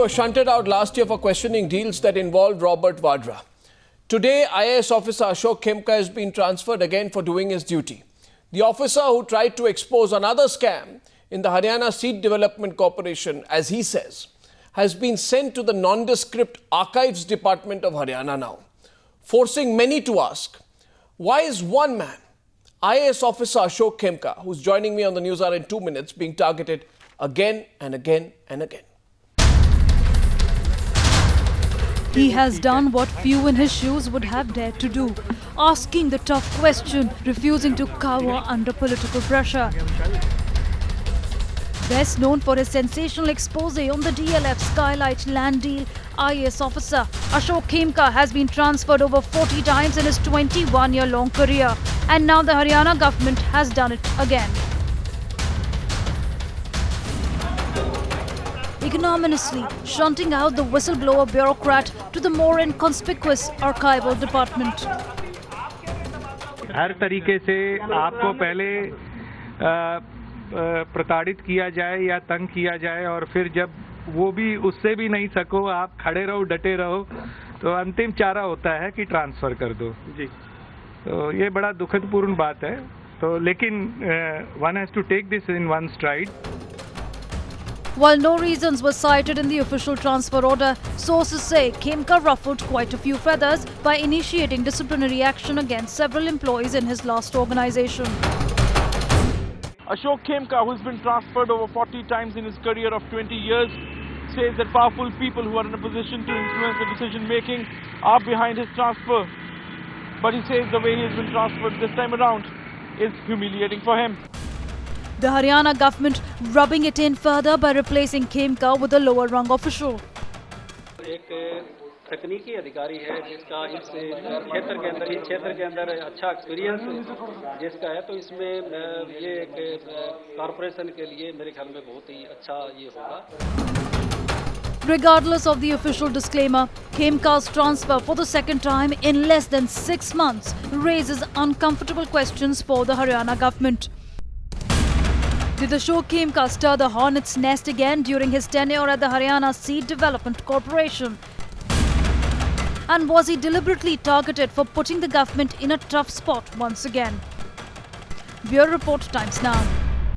Was shunted out last year for questioning deals that involved Robert Vadra. Today, IAS officer Ashok Khemka has been transferred again for doing his duty. The officer who tried to expose another scam in the Haryana Seed Development Corporation, as he says, has been sent to the nondescript archives department of Haryana now, forcing many to ask, why is one man, IAS officer Ashok Khemka, who's joining me on the News Hour in 2 minutes, being targeted again and again and again? He has done what few in his shoes would have dared to do, asking the tough question, refusing to cower under political pressure. Best known for his sensational expose on the DLF Skylight land deal, IAS officer Ashok Khemka has been transferred over 40 times in his 21-year-long career, and now the Haryana government has done it again. Ignominiously shunting out the whistleblower bureaucrat to the more inconspicuous archival department. हर तरीके से आपको पहले प्रताड़ित किया जाए या तंग किया जाए, और फिर जब वो भी उससे भी नहीं सको, आप खड़े रहो, डटे रहो, तो अंतिम चारा होता है कि ट्रांसफर कर दो जी। तो ये बड़ा दुखदपूर्ण बात है। तो लेकिन one has to take this in one stride. While no reasons were cited in the official transfer order, sources say Khemka ruffled quite a few feathers by initiating disciplinary action against several employees in his last organization. Ashok Khemka, who's been transferred over 40 times in his career of 20 years, says that powerful people who are in a position to influence the decision making are behind his transfer. But he says the way he has been transferred this time around is humiliating for him. The Haryana government rubbing it in further by replacing Khemka with a lower rung official. एक तकनीकी अधिकारी है जिसका इस क्षेत्र के अंदर अच्छा एक्सपीरियंस जिसका है, तो इसमें ये एक कॉर्पोरेशन के लिए मेरे ख्याल में बहुत ही अच्छा ये होगा. Regardless of the official disclaimer, Khemka's transfer for the second time in less than 6 months raises uncomfortable questions for the Haryana government. Did Ashok Khemka stir the hornet's nest again during his tenure at the Haryana Seed Development Corporation? And was he deliberately targeted for putting the government in a tough spot once again? Bureau Report, Times Now.